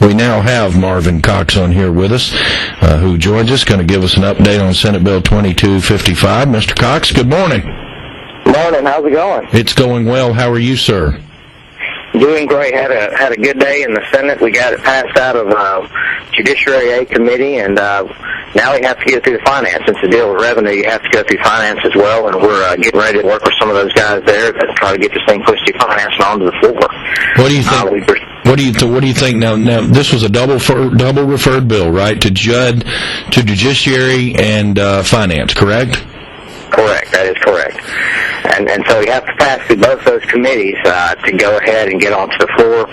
We now have Marvin Cox on here with us, who joins us, going to give us an update on Senate Bill 2255. Mr. Cox, good morning. Morning. How's it going? It's going well. How are you, sir? Doing great. Had a good day in the Senate. We got it passed out of Judiciary A committee, and now we have to get it through the finance. Since the deal with revenue, you have to go through finance as well, and we're getting ready to work with some of those guys there to try to get this thing pushed through finance and onto the floor. What do you think? What do you think now? Now, this was a double referred bill, right? To Judiciary and Finance, correct? Correct. That is correct. And so we have to pass through both those committees to go ahead and get onto the floor.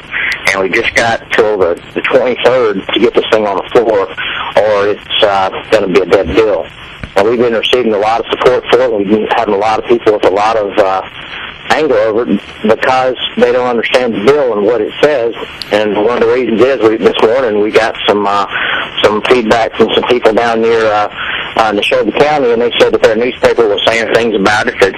And we just got till the 23rd to get this thing on the floor, or it's going to be a dead bill. And we've been receiving a lot of support for it. We've been having a lot of people with a lot of anger over it because they don't understand the bill and what it says. And one of the reasons is this morning we got some feedback from some people down near Neshoba County, and they said that their newspaper was saying things about it that,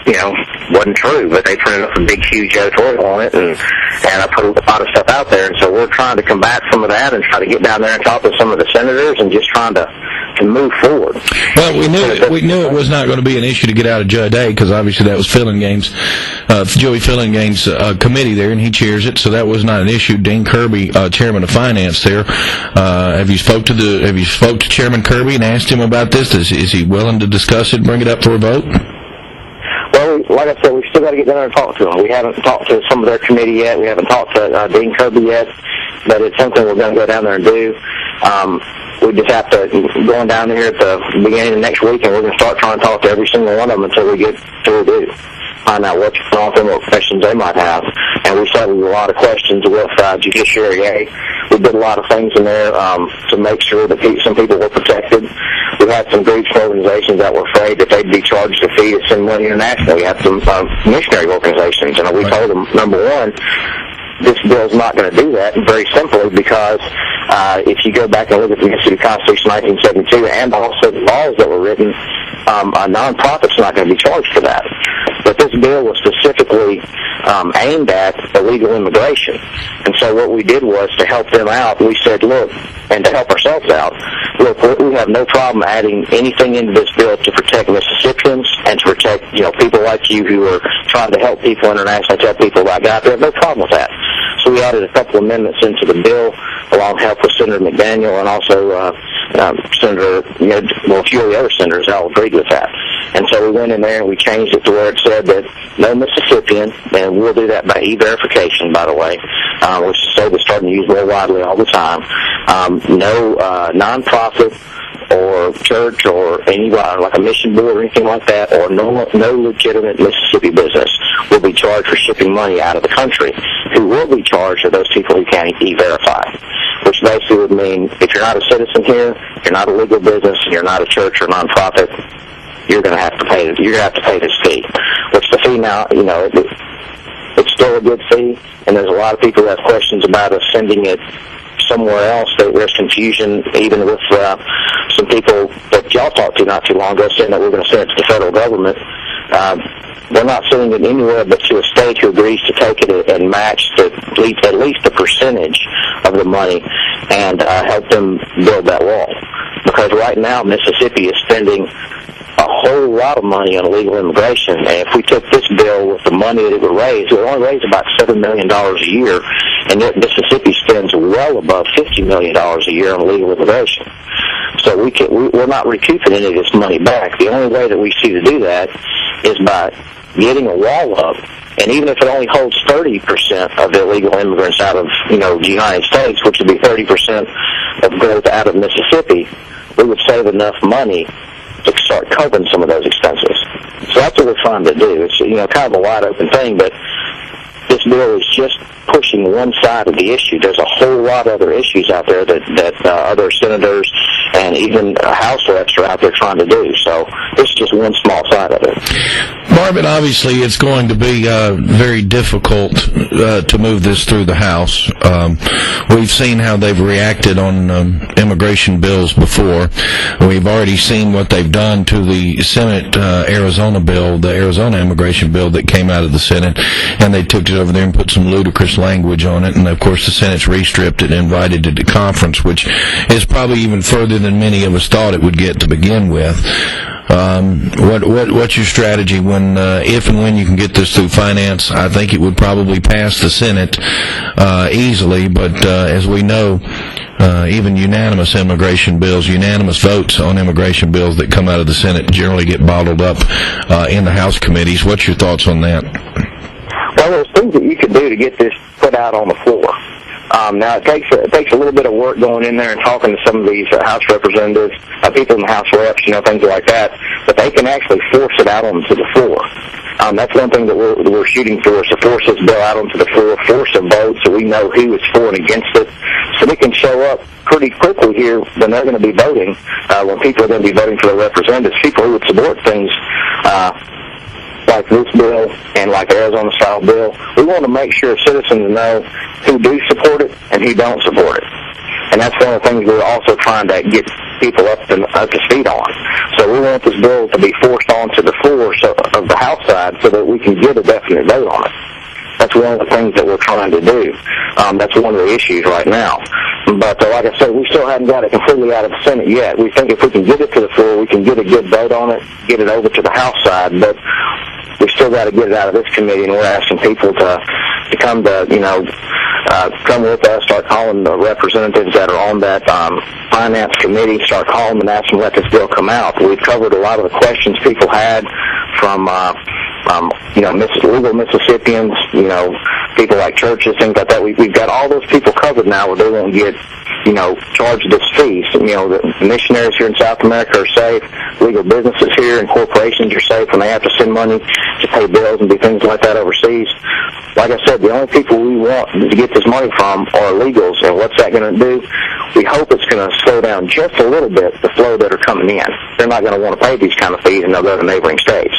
wasn't true, but they printed up a big, huge editorial on it, and I put a lot of stuff out there. And so we're trying to combat some of that and try to get down there and talk to some of the senators and just trying to move forward. Well, we knew it was not going to be an issue to get out of Judge A, because obviously that was Joey Fillingane's committee there, and he chairs it, so that was not an issue. Dean Kirby, chairman of finance there, have you spoke to Chairman Kirby and asked him about this? Is he willing to discuss it and bring it up for a vote? Well, like I said, we've still got to get down there and talk to them. We haven't talked to some of their committee yet. We haven't talked to Dean Kirby yet, but it's something we're going to go down there and do. We just have to go down there at the beginning of next week, and we're going to start trying to talk to every single one of them until we get to find out what's going on and what questions they might have. And we settled a lot of questions with Judiciary A. We did a lot of things in there to make sure that some people were protected. We had some groups and organizations that were afraid that they'd be charged a fee to send money internationally. We had some missionary organizations, and we told them, number one, this bill's not going to do that, very simply because if you go back and look at the Mississippi Constitution 1972 and also the laws that were written, a nonprofit's not going to be charged for that. But this bill was specifically aimed at illegal immigration. And so what we did was to help them out, we said, look, and to help ourselves out, look, we have no problem adding anything into this bill to protect Mississippians and to protect, people like you who are trying to help people internationally, tell people about God. We have no problem with that. So we added a couple amendments into the bill, along with help with Senator McDaniel and also a few of the other senators all agreed with that. And so we went in there and we changed it to where it said that no Mississippian, and we'll do that by e-verification, by the way, which is so we're starting to use more widely all the time. No nonprofit or church or anybody like a mission board or anything like that, or no legitimate Mississippi business will be charged for shipping money out of the country. Who will be charged are those people who can't e-verify, which basically would mean if you're not a citizen here, you're not a legal business, and you're not a church or nonprofit, you're going to have to pay. You're going to have to pay this fee. Which the fee now, it's still a good fee, and there's a lot of people who have questions about us sending it somewhere else. There's confusion even with some people that y'all talked to not too long ago saying that we're going to send it to the federal government. We're not sending it anywhere but to a state who agrees to take it and match at least the percentage of the money and help them build that wall. Because right now Mississippi is spending a whole lot of money on illegal immigration, and if we took this bill with the money that it would raise, it would only raise about $7 million a year, and yet Mississippi spends well above $50 million a year on illegal immigration. So we're not recouping any of this money back. The only way that we see to do that is by getting a wall up, and even if it only holds 30% of the illegal immigrants out of the United States, which would be 30% of growth out of Mississippi, we would save enough money to start covering some of those expenses. So that's what we're trying to do. It's kind of a wide open thing, but this bill is just pushing one side of the issue. There's a whole lot of other issues out there that other senators and even House reps are out there trying to do. So this is just one small side of it. Marvin, obviously it's going to be very difficult to move this through the House. We've seen how they've reacted on immigration bills before. We've already seen what they've done to the Senate Arizona bill, the Arizona immigration bill that came out of the Senate, and they took it over there and put some ludicrous language on it, and of course the Senate's restripped it and invited it to conference, which is probably even further than many of us thought it would get to begin with. What's your strategy when, if and when you can get this through finance? I think it would probably pass the Senate easily, but as we know, even unanimous votes on immigration bills that come out of the Senate generally get bottled up in the House committees. What's your thoughts on that? Well, there's things that you can do to get this put out on the floor. Now, it takes a little bit of work going in there and talking to some of these House representatives, people in the House reps, things like that, but they can actually force it out onto the floor. That's one thing that we're shooting for, is to force this bill out onto the floor, force a vote so we know who is for and against it, so we can show up pretty quickly here when they're going to be voting, when people are going to be voting for their representatives, people who would support things like this bill and like the Arizona-style bill. We want to make sure citizens know who do support it and who don't support it. And that's one of the things we're also trying to get people up to speed on. So we want this bill to be forced onto the floor of the House side so that we can get a definite vote on it. That's one of the things that we're trying to do. That's one of the issues right now. But like I said, we still haven't got it completely out of the Senate yet. We think if we can get it to the floor, we can get a good vote on it, get it over to the House side, but we still got to get it out of this committee, and we're asking people to come come with us, start calling the representatives that are on that finance committee, start calling them and ask them to let this bill come out. We've covered a lot of the questions people had from legal Mississippians, people like churches, things like that. We've got all those people covered now where they won't get, charged this fee. So, the missionaries here in South America are safe. Legal businesses here and corporations are safe when they have to send money to pay bills and do things like that overseas. Like I said, the only people we want to get this money from are illegals, and what's that going to do? We hope it's going to slow down just a little bit the flow that are coming in. They're not going to want to pay these kind of fees, and they'll go to neighboring states.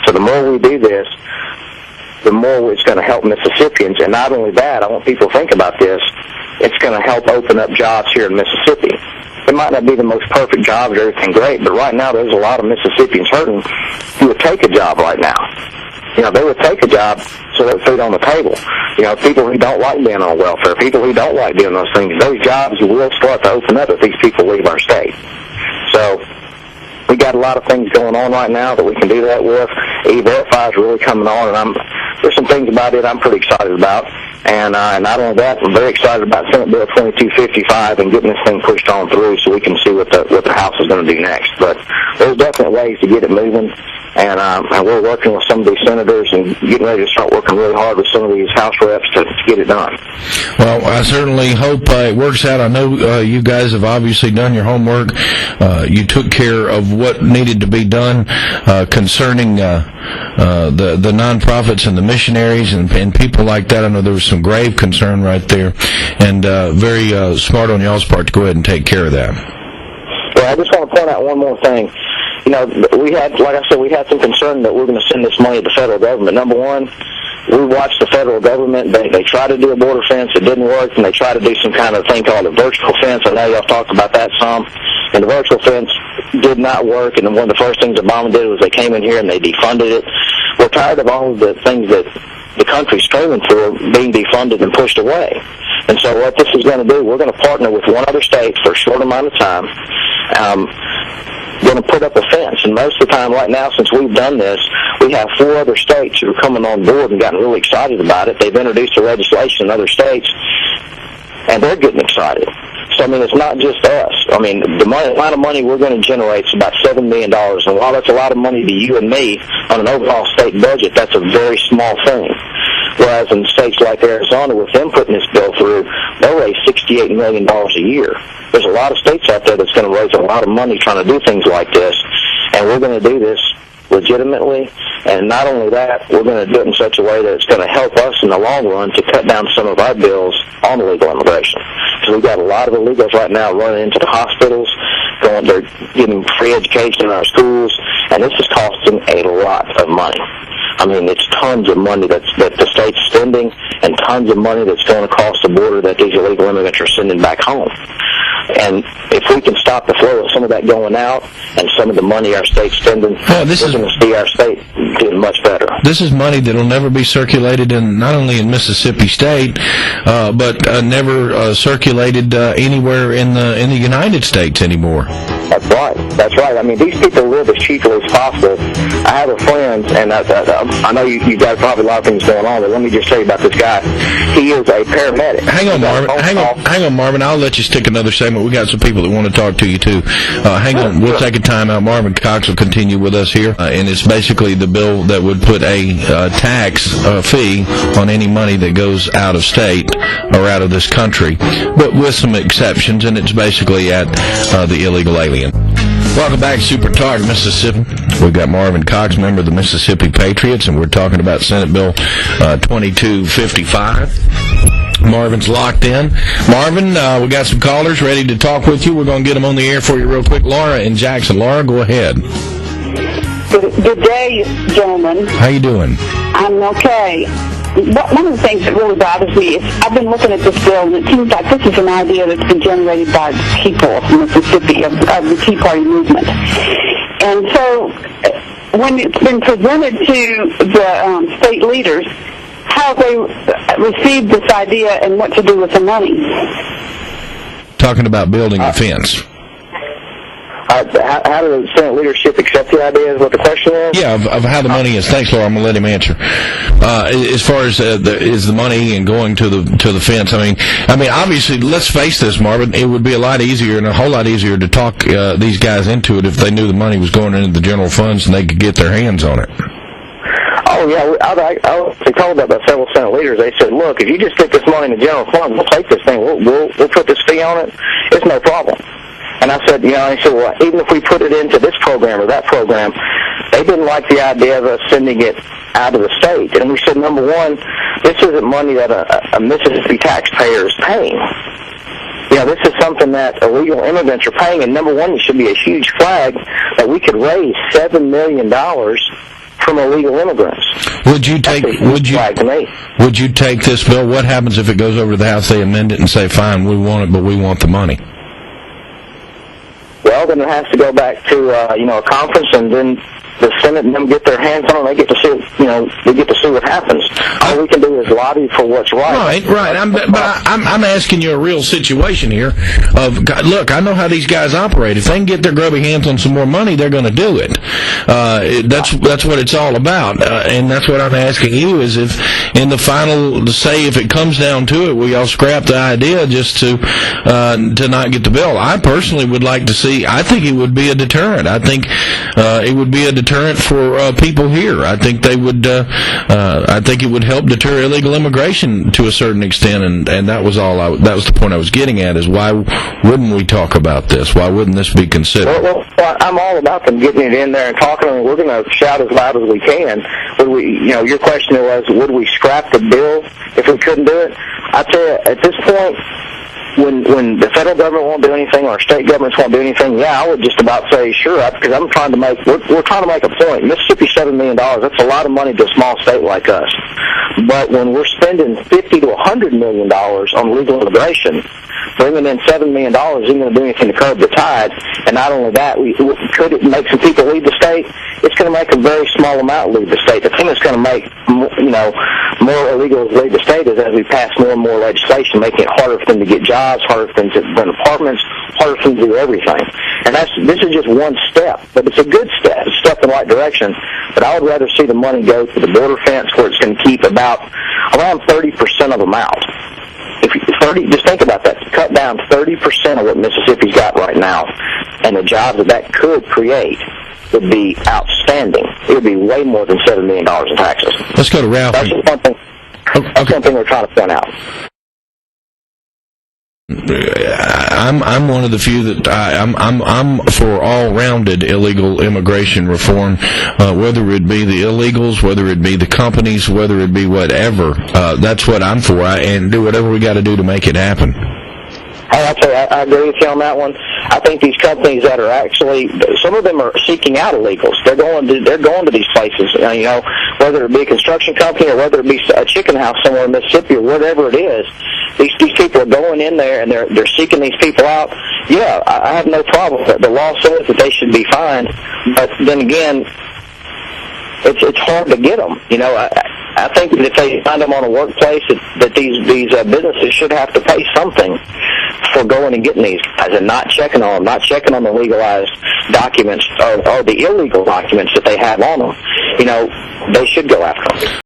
So the more we do this, the more it's going to help Mississippians. And not only that, I want people to think about this, it's going to help open up jobs here in Mississippi. It might not be the most perfect jobs or everything great, but right now there's a lot of Mississippians hurting who would take a job right now. They would take a job so that food on the table. People who don't like being on welfare, people who don't like doing those things, those jobs will start to open up if these people leave our state. So we got a lot of things going on right now that we can do that with. E-Verify is really coming on, and there's some things about it I'm pretty excited about. And not only that, I'm very excited about Senate Bill 2255 and getting this thing pushed on through so we can see what the House is going to do next. But there's definitely ways to get it moving, and we're working with some of these senators and getting ready to start working really hard with some of these House reps to get it done. Well, I certainly hope it works out. I know you guys have obviously done your homework. You took care of what needed to be done concerning the nonprofits and the missionaries and people like that. I know there was some grave concern right there, and very smart on y'all's part to go ahead and take care of that. Well, I just want to point out one more thing. We had some concern that we're going to send this money to the federal government. Number one, we watched the federal government. They tried to do a border fence. It didn't work, and they tried to do some kind of thing called a virtual fence. I know y'all talked about that some. And the virtual fence did not work, and one of the first things Obama did was they came in here and they defunded it. We're tired of all of the things that the country's screaming for being defunded and pushed away. And so what this is going to do, we're going to partner with one other state for a short amount of time. Going to put up a fence, and most of the time right now, since we've done this, we have 4 other states who are coming on board and gotten really excited about it. They've introduced the legislation in other states, and they're getting excited. So, it's not just us. The amount of money we're going to generate is about $7 million, and while that's a lot of money to you and me on an overall state budget, that's a very small thing. Whereas in states like Arizona, with them putting this bill through, they'll raise $68 million a year. There's a lot of states out there that's going to raise a lot of money trying to do things like this, and we're going to do this legitimately, and not only that, we're going to do it in such a way that it's going to help us in the long run to cut down some of our bills on illegal immigration. So we've got a lot of illegals right now running into the hospitals, they're getting free education in our schools, and this is costing a lot of money. I mean, it's tons of money that the state's spending and tons of money that's going across the border that these illegal immigrants are sending back home. And if we can stop the flow of some of that going out and some of the money our state's spending, we're going to see our state doing much better. This is money that will never be circulated in, not only in Mississippi State, but never circulated anywhere in the United States anymore. That's right. That's right. I mean, these people live as cheaply as possible. I have a friend, and I know you got probably a lot of things going on, but let me just tell you about this guy. He is a paramedic. Hang on, Marvin. I'll let you stick another segment. We got some people that want to talk to you too. Hang on. We'll take a time out. Marvin Cox will continue with us here, and it's basically the bill that would put a tax fee on any money that goes out of state or out of this country, but with some exceptions, and it's basically at the illegal alien. Welcome back to Supertalk, Mississippi. We've got Marvin Cox, member of the Mississippi Patriots, and we're talking about Senate Bill 2255. Marvin's locked in. Marvin, we got some callers ready to talk with you. We're going to get them on the air for you real quick. Laura in Jackson. Laura, go ahead. Good day, gentlemen. How you doing? I'm okay. One of the things that really bothers me is I've been looking at this bill, and it seems like this is an idea that's been generated by people of Mississippi, of the Tea Party movement. And so when it's been presented to the state leaders, how have they received this idea and what to do with the money? Talking about building a fence. How do the Senate leadership accept the idea is what the question is? Yeah, of how the money is. Thanks, Laura. I'm going to let him answer. As far as is the money and going to the fence, I mean, obviously, let's face this, Marvin, it would be a lot easier and a whole lot easier to talk these guys into it if they knew the money was going into the general funds and they could get their hands on it. Oh, yeah. I was told that by several Senate leaders. They said, look, if you just stick this money in the general fund, we'll take this thing. We'll put this fee on it. It's no problem. And I said, well, even if we put it into this program or that program, they didn't like the idea of us sending it out of the state. And we said, number one, this isn't money that a Mississippi taxpayer is paying. This is something that illegal immigrants are paying. And number one, it should be a huge flag that we could raise $7 million from illegal immigrants. Would you take this bill? What happens if it goes over to the House? They amend it and say, fine, we want it, but we want the money. Well, then it has to go back to a conference, and then the Senate and them get their hands on it. They get to see, they get to see what happens. All we can do is lobby for what's right. Right. I'm asking you a real situation here. Look, I know how these guys operate. If they can get their grubby hands on some more money, they're going to do it. That's what it's all about. And that's what I'm asking you is if in the final, say if it comes down to it, we all scrap the idea just to not get the bill. I personally would like to see. I think it would be a deterrent. I think it would be a deterrent for people here. I think they would. I think it would help deter illegal immigration to a certain extent, and that was all. That was the point I was getting at. Is why wouldn't we talk about this? Why wouldn't this be considered? Well, I'm all about them getting it in there and talking. I mean, we're going to shout as loud as we can. Would we? Your question was, would we scrap the bill if we couldn't do it? I'd say at this point, when the federal government won't do anything or state governments won't do anything, I would just about say sure, because I'm trying to make we're trying to make a point. Mississippi, $7 million, that's a lot of money to a small state like us. But when we're spending $50 to $100 million on legal immigration, bringing in $7 million isn't going to do anything to curb the tide. And not only that, could it make some people leave the state? It's going to make a very small amount leave the state. The thing that's going to make more illegals leave the state is as we pass more and more legislation, making it harder for them to get jobs, harder for them to rent apartments, harder for them to do everything. And this is just one step, but it's a good step. It's a step in the right direction. But I would rather see the money go to the border fence where it's going to keep around 30% of them out. Just think about that. Cut down 30% of what Mississippi's got right now, and the jobs that could create would be outstanding. It would be way more than $7 million in taxes. Let's go to Ralph. That's just something we're trying to point out. I'm one of the few that I'm for all-rounded illegal immigration reform, whether it be the illegals, whether it be the companies, whether it be whatever. That's what I'm for, and do whatever we got to do to make it happen. I'll tell you, I agree with you on that one. I think these companies that are actually, some of them are seeking out illegals. They're going to these places. whether it be a construction company or whether it be a chicken house somewhere in Mississippi or whatever it is, these people are going in there and they're seeking these people out. Yeah, I have no problem. The law says that they should be fined, but then again, it's hard to get them. You know, I think that if they find them on a workplace, that these businesses should have to pay something for going and getting these guys and not checking on them, not checking on the legalized documents or the illegal documents that they have on them. You know, they should go after them.